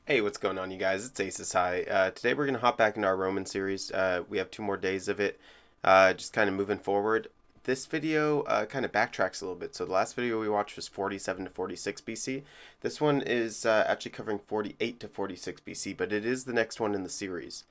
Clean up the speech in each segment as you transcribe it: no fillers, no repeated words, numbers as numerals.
Hey, what's going on, you guys? It's Aces High. Today we're going to hop back into our Roman series. We have 2 more days of it, just kind of moving forward. This video kind of backtracks a little bit. So the last video we watched was 47 to 46 BC. This one is actually covering 48 to 46 BC, but it is the next one in the series.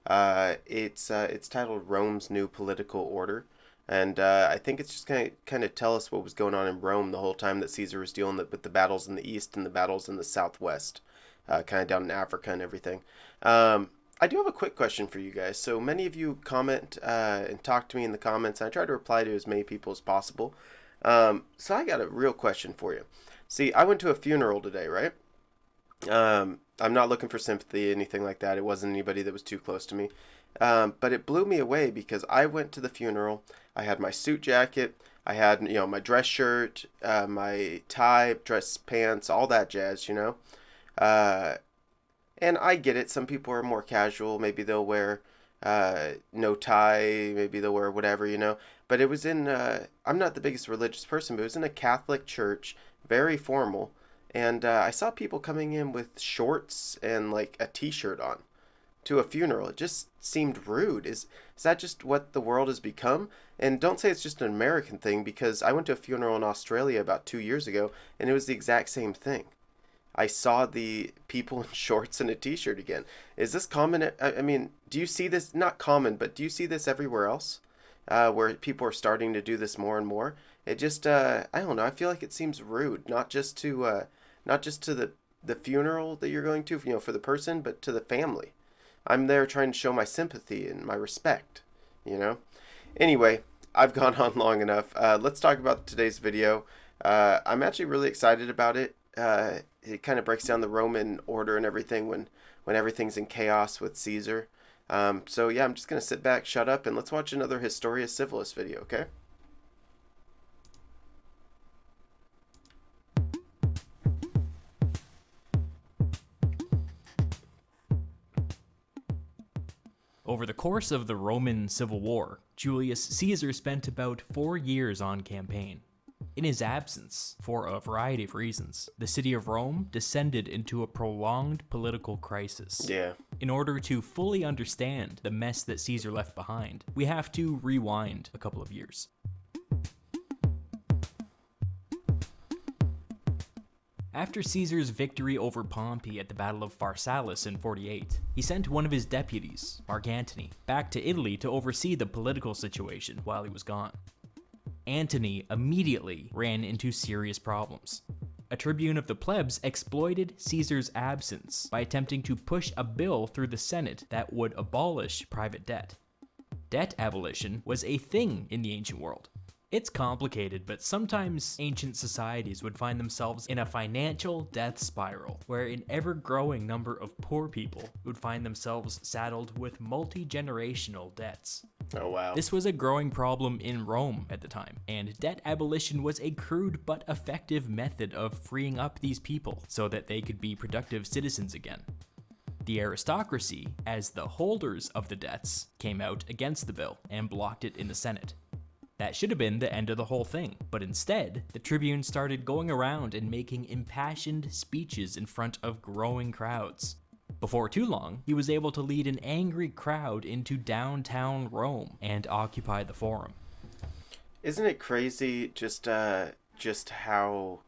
It's titled Rome's New Political Order. And I think it's just going to kind of tell us what was going on in Rome the whole time that Caesar was dealing with the battles in the east and the battles in the southwest, kind of down in Africa and everything. I do have a quick question for you guys. So many of you comment and talk to me in the comments. And I try to reply to as many people as possible. So I got a real question for you. See, I went to a funeral today, right? I'm not looking for sympathy, anything like that. It wasn't anybody that was too close to me. But it blew me away because I went to the funeral. I had my suit jacket. I had, my dress shirt, my tie, dress pants, all that jazz. Uh, and I get it. Some people are more casual. Maybe they'll wear no tie. Maybe they'll wear whatever. But it was I'm not the biggest religious person, but it was in a Catholic church, very formal. And I saw people coming in with shorts and like a t-shirt on to a funeral. It just seemed rude. Is that just what the world has become? And don't say it's just an American thing, because I went to a funeral in Australia about 2 years ago, and it was the exact same thing. I saw the people in shorts and a t-shirt again. Is this common? I mean, do you see this? Not common, but do you see this everywhere else? Where people are starting to do this more and more. It just, I don't know. I feel like it seems rude, not just to the funeral that you're going to, for the person, but to the family. I'm there trying to show my sympathy and my respect. Anyway, I've gone on long enough. Let's talk about today's video. I'm actually really excited about it. It kind of breaks down the Roman order and everything when everything's in chaos with Caesar. So yeah, I'm just gonna sit back, shut up, and let's watch another Historia Civilis video, okay? Over the course of the Roman Civil War, Julius Caesar spent about 4 years on campaign. In his absence, for a variety of reasons, the city of Rome descended into a prolonged political crisis. Yeah. In order to fully understand the mess that Caesar left behind, we have to rewind a couple of years. After Caesar's victory over Pompey at the Battle of Pharsalus in 48, he sent one of his deputies, Mark Antony, back to Italy to oversee the political situation while he was gone. Antony immediately ran into serious problems. A tribune of the plebs exploited Caesar's absence by attempting to push a bill through the Senate that would abolish private debt. Debt abolition was a thing in the ancient world. It's complicated, but sometimes ancient societies would find themselves in a financial death spiral, where an ever-growing number of poor people would find themselves saddled with multi-generational debts. Oh wow. This was a growing problem in Rome at the time, and debt abolition was a crude but effective method of freeing up these people so that they could be productive citizens again. The aristocracy, as the holders of the debts, came out against the bill and blocked it in the Senate. That should have been the end of the whole thing, but instead, the tribune started going around and making impassioned speeches in front of growing crowds. Before too long, he was able to lead an angry crowd into downtown Rome and occupy the forum. Isn't it crazy just how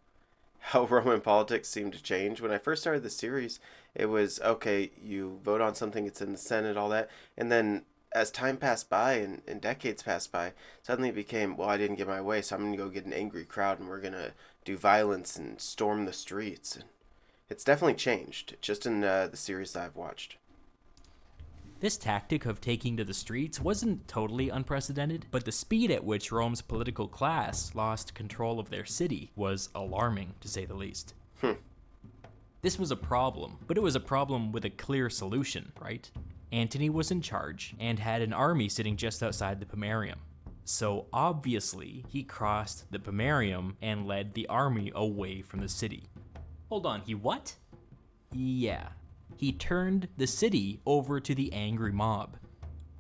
Roman politics seem to change? When I first started the series, it was okay, you vote on something, it's in the Senate, all that, and then as time passed by and decades passed by, suddenly it became, well, I didn't get my way, so I'm going to go get an angry crowd and we're going to do violence and storm the streets. And it's definitely changed, just in the series that I've watched. This tactic of taking to the streets wasn't totally unprecedented, but the speed at which Rome's political class lost control of their city was alarming, to say the least. This was a problem, but it was a problem with a clear solution, right? Antony was in charge and had an army sitting just outside the Pomerium. So obviously, he crossed the Pomerium and led the army away from the city. Hold on, he what? Yeah, he turned the city over to the angry mob.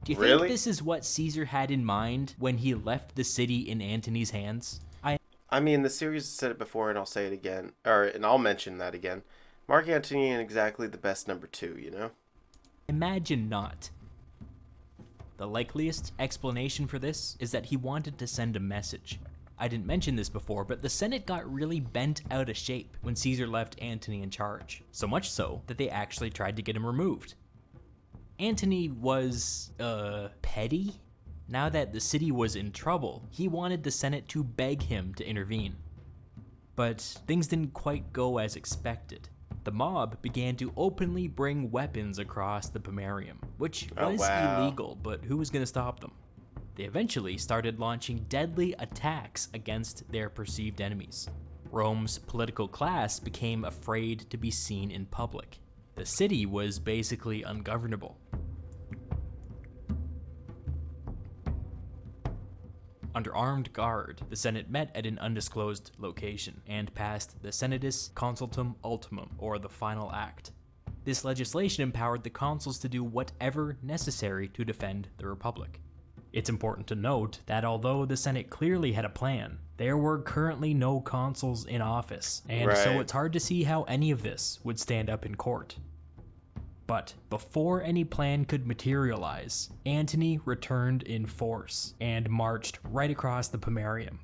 Do you think this is what Caesar had in mind when he left the city in Antony's hands? I mean, the series said it before, and I'll say it again, and I'll mention that again. Mark Antony ain't exactly the best number 2, you know? Imagine not. The likeliest explanation for this is that he wanted to send a message. I didn't mention this before, but the Senate got really bent out of shape when Caesar left Antony in charge. So much so that they actually tried to get him removed. Antony was, petty? Now that the city was in trouble, he wanted the Senate to beg him to intervene. But things didn't quite go as expected. The mob began to openly bring weapons across the Pomerium, which was illegal, but who was going to stop them? They eventually started launching deadly attacks against their perceived enemies. Rome's political class became afraid to be seen in public. The city was basically ungovernable. Under armed guard, the Senate met at an undisclosed location and passed the Senatus Consultum Ultimum, or the Final Act. This legislation empowered the consuls to do whatever necessary to defend the Republic. It's important to note that although the Senate clearly had a plan, there were currently no consuls in office, and so it's hard to see how any of this would stand up in court. But before any plan could materialize, Antony returned in force and marched right across the Pomerium.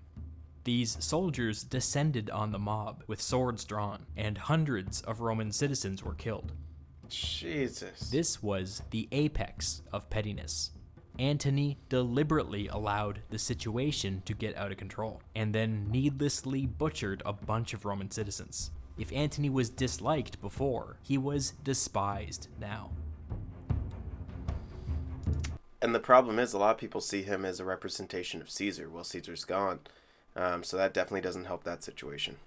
These soldiers descended on the mob with swords drawn, and hundreds of Roman citizens were killed. Jesus. This was the apex of pettiness. Antony deliberately allowed the situation to get out of control, and then needlessly butchered a bunch of Roman citizens. If Antony was disliked before, he was despised now. And the problem is, a lot of people see him as a representation of Caesar. Well, Caesar's gone, so that definitely doesn't help that situation.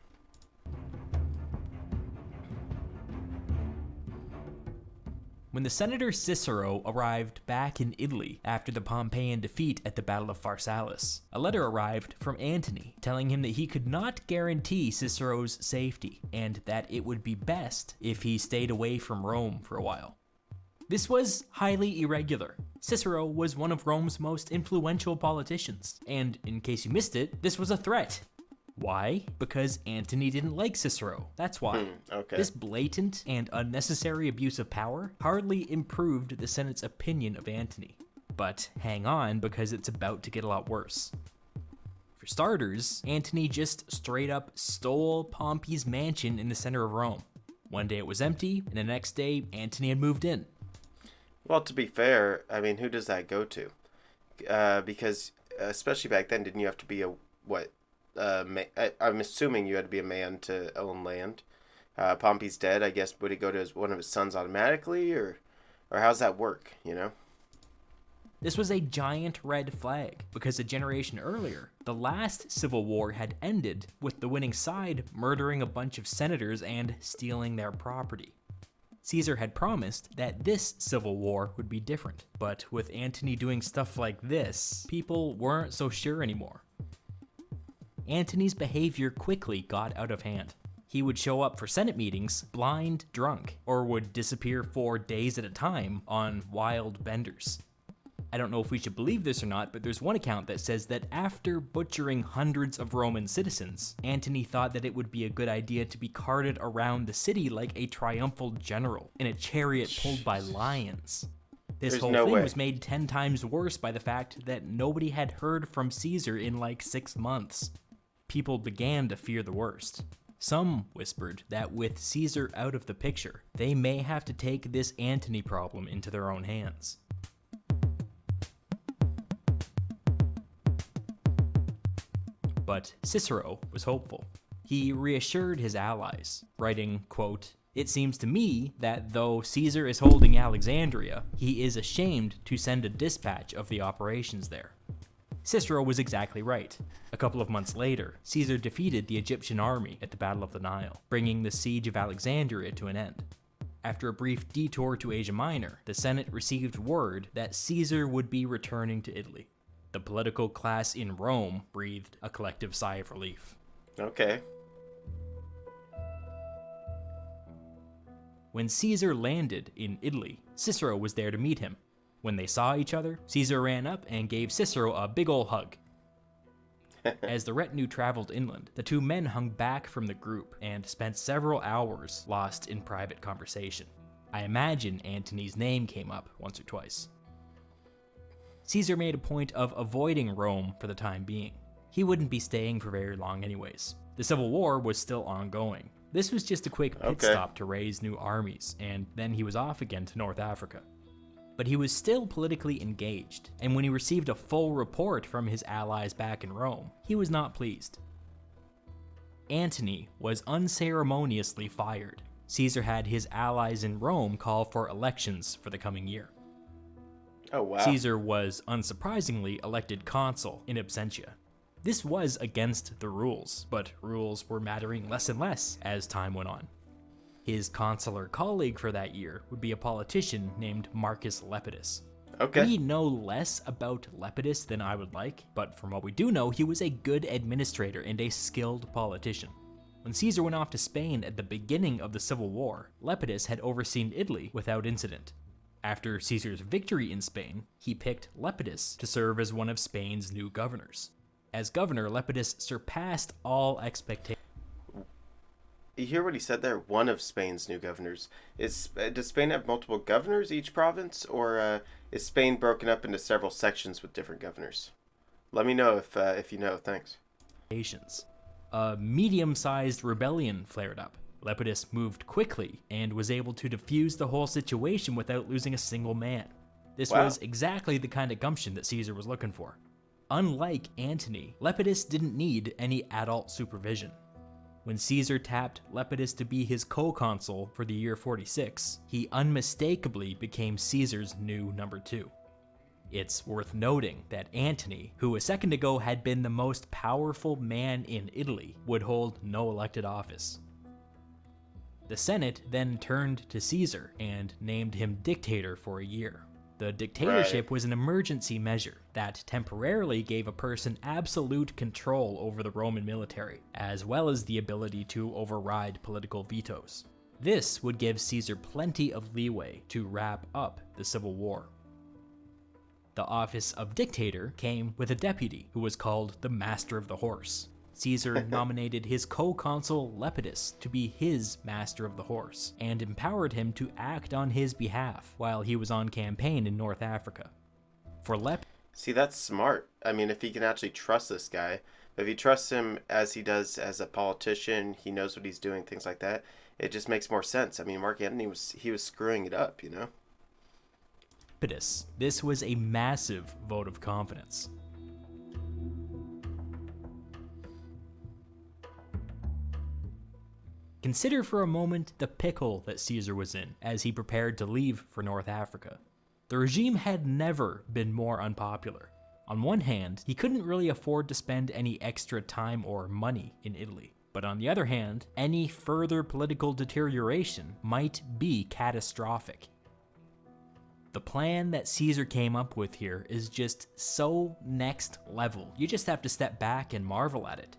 When the senator Cicero arrived back in Italy after the Pompeian defeat at the Battle of Pharsalus, a letter arrived from Antony telling him that he could not guarantee Cicero's safety and that it would be best if he stayed away from Rome for a while. This was highly irregular. Cicero was one of Rome's most influential politicians, and in case you missed it, this was a threat. Why? Because Antony didn't like Cicero. That's why. Okay. This blatant and unnecessary abuse of power hardly improved the Senate's opinion of Antony. But hang on, because it's about to get a lot worse. For starters, Antony just straight up stole Pompey's mansion in the center of Rome. One day it was empty, and the next day Antony had moved in. Well, to be fair, I mean, who does that go to? Because, especially back then, didn't you have to be I'm assuming you had to be a man to own land. Pompey's dead, I guess. Would it go to one of his sons automatically, or how's that work, you know? This was a giant red flag, because a generation earlier, the last civil war had ended with the winning side murdering a bunch of senators and stealing their property. Caesar had promised that this civil war would be different, but with Antony doing stuff like this, people weren't so sure anymore. Antony's behavior quickly got out of hand. He would show up for Senate meetings blind drunk, or would disappear for days at a time on wild benders. I don't know if we should believe this or not, but there's one account that says that after butchering hundreds of Roman citizens, Antony thought that it would be a good idea to be carted around the city like a triumphal general in a chariot pulled by lions. This whole thing was made 10 times worse by the fact that nobody had heard from Caesar in like 6 months. People began to fear the worst. Some whispered that with Caesar out of the picture, they may have to take this Antony problem into their own hands. But Cicero was hopeful. He reassured his allies, writing, quote, "It seems to me that though Caesar is holding Alexandria, he is ashamed to send a dispatch of the operations there." Cicero was exactly right. A couple of months later, Caesar defeated the Egyptian army at the Battle of the Nile, bringing the siege of Alexandria to an end. After a brief detour to Asia Minor, the Senate received word that Caesar would be returning to Italy. The political class in Rome breathed a collective sigh of relief. Okay. When Caesar landed in Italy, Cicero was there to meet him. When they saw each other, Caesar ran up and gave Cicero a big ol' hug. As the retinue traveled inland, the two men hung back from the group and spent several hours lost in private conversation. I imagine Antony's name came up once or twice. Caesar made a point of avoiding Rome for the time being. He wouldn't be staying for very long anyways. The Civil War was still ongoing. This was just a quick pit stop to raise new armies, and then he was off again to North Africa. But he was still politically engaged, and when he received a full report from his allies back in Rome, he was not pleased. Antony was unceremoniously fired. Caesar had his allies in Rome call for elections for the coming year. Oh, wow. Caesar was, unsurprisingly, elected consul in absentia. This was against the rules, but rules were mattering less and less as time went on. His consular colleague for that year would be a politician named Marcus Lepidus. Okay. We know less about Lepidus than I would like, but from what we do know, he was a good administrator and a skilled politician. When Caesar went off to Spain at the beginning of the Civil War, Lepidus had overseen Italy without incident. After Caesar's victory in Spain, he picked Lepidus to serve as one of Spain's new governors. As governor, Lepidus surpassed all expectations. You hear what he said there? One of Spain's new governors. Does Spain have multiple governors each province, or is Spain broken up into several sections with different governors? Let me know if you know. Thanks. A medium-sized rebellion flared up. Lepidus moved quickly and was able to defuse the whole situation without losing a single man. This was exactly the kind of gumption that Caesar was looking for. Unlike Antony, Lepidus didn't need any adult supervision. When Caesar tapped Lepidus to be his co-consul for the year 46, he unmistakably became Caesar's new number 2. It's worth noting that Antony, who a second ago had been the most powerful man in Italy, would hold no elected office. The Senate then turned to Caesar and named him dictator for a year. The dictatorship was an emergency measure that temporarily gave a person absolute control over the Roman military, as well as the ability to override political vetoes. This would give Caesar plenty of leeway to wrap up the Civil War. The office of dictator came with a deputy who was called the Master of the Horse. Caesar nominated his co-consul Lepidus to be his Master of the Horse, and empowered him to act on his behalf while he was on campaign in North Africa. See, that's smart. I mean, if he can actually trust this guy, if he trusts him as he does as a politician, he knows what he's doing, things like that, it just makes more sense. I mean, Mark Antony was screwing it up, you know? Lepidus, this was a massive vote of confidence. Consider for a moment the pickle that Caesar was in as he prepared to leave for North Africa. The regime had never been more unpopular. On one hand, he couldn't really afford to spend any extra time or money in Italy. But on the other hand, any further political deterioration might be catastrophic. The plan that Caesar came up with here is just so next level. You just have to step back and marvel at it.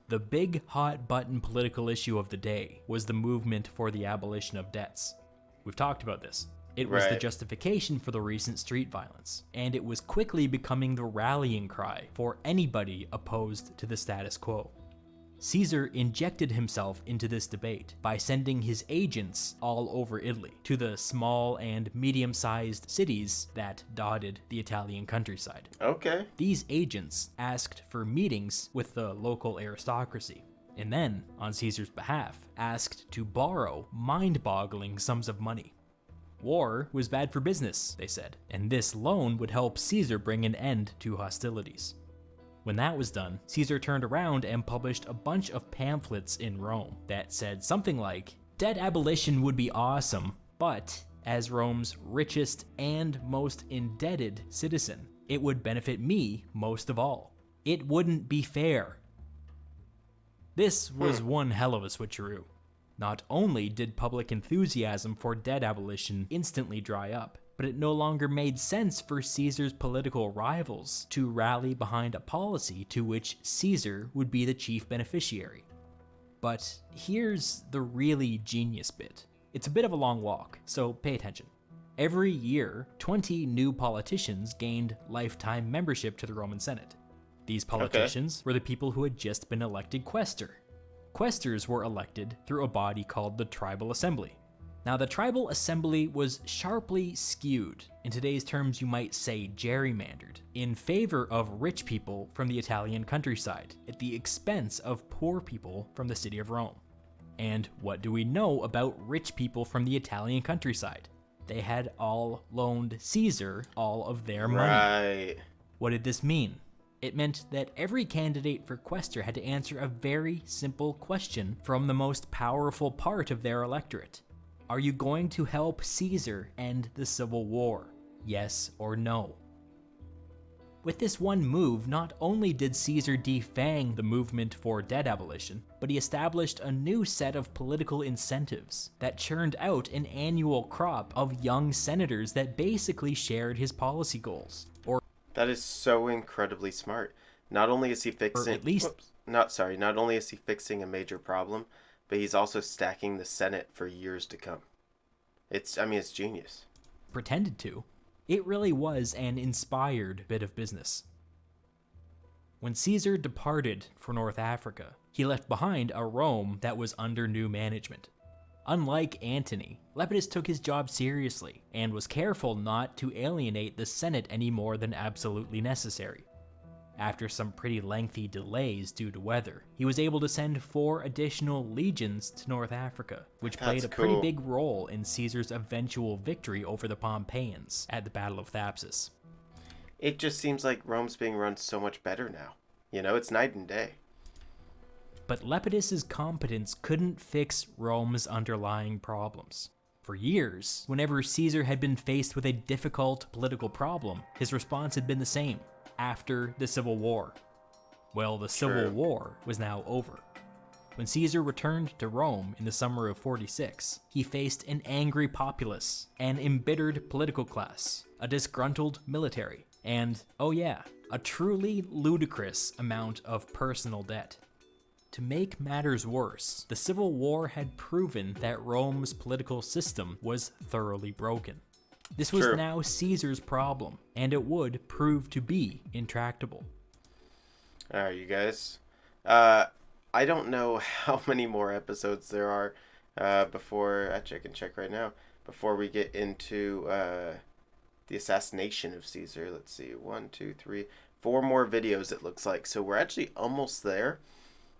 The big hot button political issue of the day was the movement for the abolition of debts. We've talked about this. It was the justification for the recent street violence, and it was quickly becoming the rallying cry for anybody opposed to the status quo. Caesar injected himself into this debate by sending his agents all over Italy to the small and medium-sized cities that dotted the Italian countryside. Okay. These agents asked for meetings with the local aristocracy, and then, on Caesar's behalf, asked to borrow mind-boggling sums of money. War was bad for business, they said, and this loan would help Caesar bring an end to hostilities. When that was done, Caesar turned around and published a bunch of pamphlets in Rome that said something like, debt abolition would be awesome, but as Rome's richest and most indebted citizen, it would benefit me most of all. It wouldn't be fair. This was one hell of a switcheroo. Not only did public enthusiasm for debt abolition instantly dry up, but it no longer made sense for Caesar's political rivals to rally behind a policy to which Caesar would be the chief beneficiary. But here's the really genius bit. It's a bit of a long walk, so pay attention. Every year, 20 new politicians gained lifetime membership to the Roman Senate. These Okay. politicians were the people who had just been elected quaestor. Quaestors were elected through a body called the Tribal Assembly. Now, the Tribal Assembly was sharply skewed, in today's terms you might say gerrymandered, in favor of rich people from the Italian countryside, at the expense of poor people from the city of Rome. And what do we know about rich people from the Italian countryside? They had all loaned Caesar all of their money. Right. What did this mean? It meant that every candidate for quaestor had to answer a very simple question from the most powerful part of their electorate. Are you going to help Caesar end the Civil War? Yes or no? With this one move, not only did Caesar defang the movement for debt abolition, but he established a new set of political incentives that churned out an annual crop of young senators that basically shared his policy goals. That is so incredibly smart. Not only is he fixing, at least- not only is he fixing a major problem, but he's also stacking the Senate for years to come. It's genius. Pretended to. It really was an inspired bit of business. When Caesar departed for North Africa, he left behind a Rome that was under new management. Unlike Antony, Lepidus took his job seriously and was careful not to alienate the Senate any more than absolutely necessary. After some pretty lengthy delays due to weather, he was able to send 4 additional legions to North Africa, which played a pretty cool. big role in Caesar's eventual victory over the Pompeians at the Battle of Thapsus. It just seems like Rome's being run so much better now. It's night and day. But Lepidus's competence couldn't fix Rome's underlying problems. For years, whenever Caesar had been faced with a difficult political problem, his response had been the same: after the Civil War. Well, the Civil War was now over. When Caesar returned to Rome in the summer of 46, he faced an angry populace, an embittered political class, a disgruntled military, and, oh yeah, a truly ludicrous amount of personal debt. To make matters worse, the Civil War had proven that Rome's political system was thoroughly broken. This was now Caesar's problem, and it would prove to be intractable. All right, you guys. I don't know how many more episodes there are before, actually I can check right now, before we get into the assassination of Caesar. Let's see, 1, 2, 3, 4 more videos it looks like. So we're actually almost there.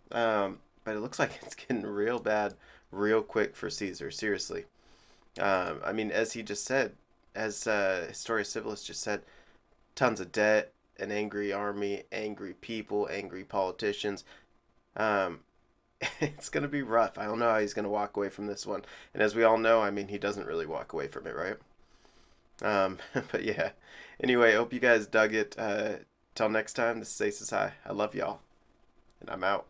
But it looks like it's getting real bad real quick for Caesar, seriously. As he just said, as Historia Civilis just said, tons of debt, an angry army, angry people, angry politicians. It's going to be rough. I don't know how he's going to walk away from this one. And as we all know, he doesn't really walk away from it, right? But yeah. Anyway, hope you guys dug it. Till next time, this is Aces High. I love y'all. And I'm out.